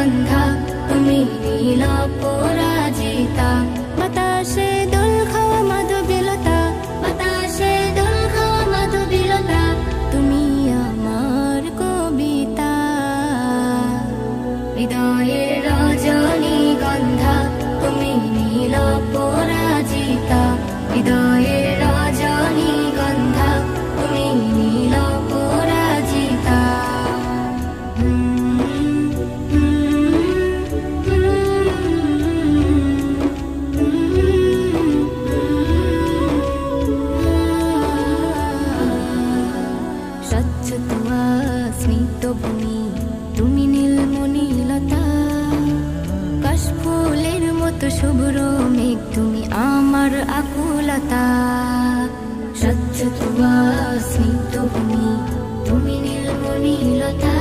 গন্ধা, তুমি নীল পরাজিতা। বাতাসে দোল খাওয়া মাধবীলতা, বাতাসে দোল খাওয়া মাধবীলতা, তুমি আমার কবিতা। হৃদয়ের রজনী গন্ধা, তুমি নীল পরাজিতা। হৃদয়ের রজনী গন্ধা, তুমি নীল পরাজিতা। স্বচ্ছ তুয়া স্মিত ভূমি, তুমি নীলমণিলতা। কাশফুলের মতো শুভ্র মেঘ, তুমি আমার আকুলতা। স্বচ্ছ তুয়া স্মিত ভূমি, তুমি নীলমণিলতা।